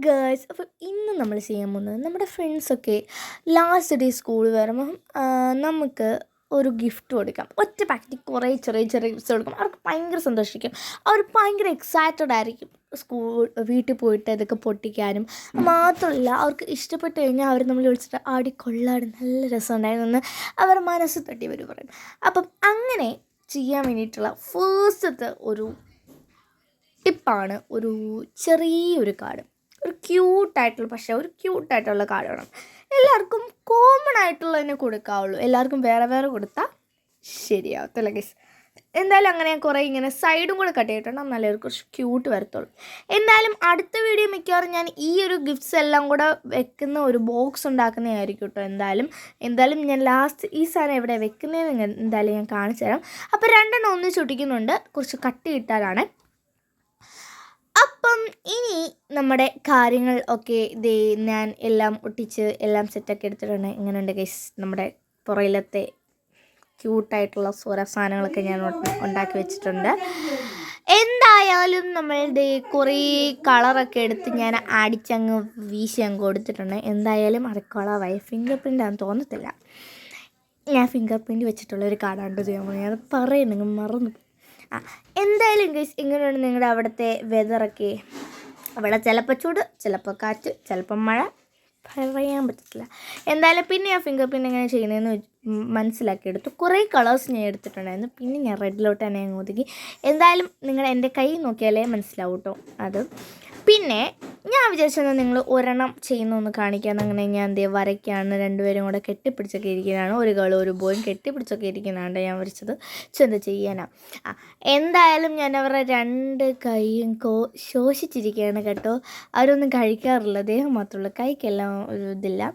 Girls അപ്പോൾ ഇന്ന് നമ്മൾ ചെയ്യാൻ പോകുന്നത് നമ്മുടെ ഫ്രണ്ട്സൊക്കെ ലാസ്റ്റ് ഡേ സ്കൂൾ വരുമ്പം നമുക്ക് ഒരു ഗിഫ്റ്റ് കൊടുക്കാം. ഒറ്റ പാക്കറ്റിൽ കുറേ ചെറിയ ചെറിയ ഗിഫ്റ്റ്സ് കൊടുക്കാം. അവർക്ക് ഭയങ്കര സന്തോഷിക്കും. അവർ ഭയങ്കര എക്സൈറ്റഡ് ആയിരിക്കും വീട്ടിൽ പോയിട്ട് ഇതൊക്കെ പൊട്ടിക്കാനും. മാത്രമല്ല അവർക്ക് ഇഷ്ടപ്പെട്ട് കഴിഞ്ഞാൽ അവർ നമ്മൾ വിളിച്ചിട്ട് ആടി കൊള്ളാടി നല്ല രസമുണ്ടായിരുന്നു അവർ മനസ്സ് തട്ടി വരും പറയും. അപ്പം അങ്ങനെ ചെയ്യാൻ വേണ്ടിയിട്ടുള്ള ഫസ്റ്റത്തെ ഒരു ടിപ്പാണ് ഒരു ചെറിയൊരു കാർഡ്. ഒരു ക്യൂട്ടായിട്ടുള്ള കാർഡ് വേണം. എല്ലാവർക്കും കോമൺ ആയിട്ടുള്ളതിനെ കൊടുക്കാവുള്ളൂ. എല്ലാവർക്കും വേറെ വേറെ കൊടുത്താൽ ശരിയാവത്തില്ല ഗൈസ്. എന്തായാലും അങ്ങനെ കുറേ ഇങ്ങനെ സൈഡും കൂടെ കട്ട് ചെയ്തിട്ടുണ്ട്, എന്നാലേ ഒരു കുറച്ച് ക്യൂട്ട് വരത്തുള്ളൂ. എന്തായാലും അടുത്ത വീഡിയോ മിക്കവാറും ഞാൻ ഈ ഒരു ഗിഫ്റ്റ്സ് എല്ലാം കൂടെ വെക്കുന്ന ഒരു ബോക്സ് ഉണ്ടാക്കുന്നതായിരിക്കും കേട്ടോ. എന്തായാലും ഞാൻ ലാസ്റ്റ് ഈ സാധനം എവിടെ വെക്കുന്നതെന്ന് എന്തായാലും ഞാൻ കാണിച്ചു തരാം. അപ്പോൾ രണ്ടെണ്ണം ഒന്നിച്ചൊട്ടിക്കുന്നുണ്ട്, കുറച്ച് കട്ടി ഇട്ടാലാണ്. അപ്പം ഇനി നമ്മുടെ കാര്യങ്ങൾ ഒക്കെ ഞാൻ എല്ലാം ഒട്ടിച്ച് എല്ലാം സെറ്റാക്കി എടുത്തിട്ടുണ്ട്. ഇങ്ങനെയുണ്ട് ഗൈസ് നമ്മുടെ പുറയിലത്തെ ക്യൂട്ടായിട്ടുള്ള സാധനങ്ങളൊക്കെ ഞാൻ ഉണ്ടാക്കി വെച്ചിട്ടുണ്ട്. എന്തായാലും നമ്മളുടെ കുറേ കളറൊക്കെ എടുത്ത് ഞാൻ അടിച്ചങ്ങ് വീശി അങ്ങ് കൊടുത്തിട്ടുണ്ട്. എന്തായാലും അടുക്കള ഫിംഗർ പ്രിൻ്റാണെന്ന് തോന്നത്തില്ല. ഞാൻ ഫിംഗർ പ്രിൻ്റ് വെച്ചിട്ടുള്ള ഒരു കാർഡാണ് ചെയ്യാൻ പോകുന്നത്. അത് പറയുന്നെങ്കിൽ മറന്നു. എന്തായാലും ഗൈസ് ഇങ്ങനെയാണ് നിങ്ങളുടെ അവിടുത്തെ വെതറൊക്കെ. അവിടെ ചിലപ്പോൾ ചൂട്, ചിലപ്പോൾ കാറ്റ്, ചിലപ്പം മഴ, പറയാൻ പറ്റത്തില്ല. എന്തായാലും പിന്നെ ഞാൻ ഫിംഗർ പ്രിൻ്റ് എങ്ങനെ ചെയ്യുന്നതെന്ന് മനസ്സിലാക്കിയെടുത്തു. കുറേ കളേഴ്സ് ഞാൻ എടുത്തിട്ടുണ്ടായിരുന്നു. പിന്നെ ഞാൻ റെഡിലോട്ട് തന്നെ അങ്ങ് ഒതുക്കി. എന്തായാലും എൻ്റെ കൈ നോക്കിയാലേ മനസ്സിലാവും കേട്ടോ അത്. പിന്നെ ഞാൻ വിചാരിച്ചത് നിങ്ങൾ ഒരെണ്ണം ചെയ്യുന്നൊന്ന് കാണിക്കാമെന്ന്. അങ്ങനെ ഞാൻ വരയ്ക്കാണ്. രണ്ടുപേരും കൂടെ കെട്ടിപ്പിടിച്ചൊക്കെ ഇരിക്കുന്നതാണ്. ഒരു ഗേളും ഒരു ബോയും കെട്ടിപ്പിടിച്ചൊക്കെ ഇരിക്കുന്നതാണ് ഞാൻ വരച്ചത്. ചെന്ത് ചെയ്യാനാ. എന്തായാലും ഞാൻ അവരുടെ രണ്ട് കൈയും ശോഷിച്ചിരിക്കുകയാണ് കേട്ടോ. അവരൊന്നും കഴിക്കാറില്ല, ദേഹം മാത്രമുള്ളൂ, കൈക്കെല്ലാം ഒരു ഇതില്ല.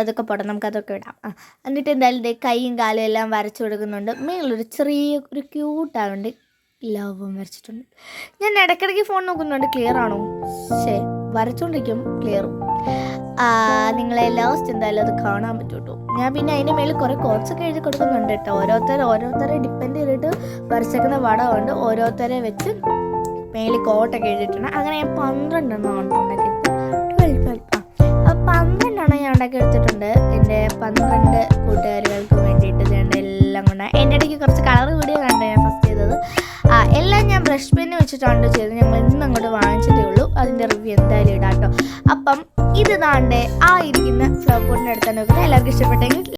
അതൊക്കെ പോട്ടെ, നമുക്കതൊക്കെ ഇടാം. എന്നിട്ട് എന്തായാലും കൈയും കാലും എല്ലാം വരച്ചു കൊടുക്കുന്നുണ്ട്. മേളൊരു ചെറിയ ഒരു ക്യൂട്ടായതുകൊണ്ട് ലവും വരച്ചിട്ടുണ്ട്. ഞാൻ ഇടയ്ക്കിടയ്ക്ക് ഫോൺ നോക്കുന്നുണ്ട്, ക്ലിയർ ആണോ? വരച്ചുകൊണ്ടിരിക്കും ക്ലിയറും. നിങ്ങളെ ലാസ്റ്റ് എന്തായാലും അത് കാണാൻ പറ്റും കേട്ടോ. ഞാൻ പിന്നെ അതിൻ്റെ മേളിൽ കുറേ കോട്ട്സൊക്കെ എഴുതി കൊടുക്കുന്നുണ്ട് കേട്ടോ. ഓരോരുത്തരെ ഡിപ്പെൻഡ് ചെയ്തിട്ട് വരച്ചേക്കുന്ന വടമുണ്ട്. ഓരോരുത്തരെ വെച്ച് മേളിൽ കോട്ടൊക്കെ എഴുതിയിട്ടുണ്ട്. അങ്ങനെ ഞാൻ 12 ഉണ്ടാക്കിയത്. 12 ഞാൻ ഉണ്ടാക്കി എടുത്തിട്ടുണ്ട്. എൻ്റെ 12 കൂട്ടുകാരികൾക്ക് വേണ്ടിയിട്ട് എല്ലാം കൊണ്ട്. എൻ്റെ ഇടയ്ക്ക് കുറച്ച് കളർ വീഡിയോ കണ്ട് ഞാൻ ഫസ്റ്റ് ചെയ്തത്. എല്ലാം ഞാൻ ബ്രഷ് പെന്ന് വെച്ചിട്ടാണ് ചെയ്തത്. ഞങ്ങൾ ഇന്ന് അങ്ങോട്ട് വാങ്ങിച്ചതേ ഉള്ളൂ. അതിൻ്റെ റിവ്യൂ എന്തായാലും ഇടാം കേട്ടോ. അപ്പം ഇത് ഇരിക്കുന്ന ഫ്ലവർ പോട്ടിൻ്റെ അടുത്താണ് വെക്കുന്നത്. എല്ലാവർക്കും ഇഷ്ടപ്പെട്ടെങ്കിൽ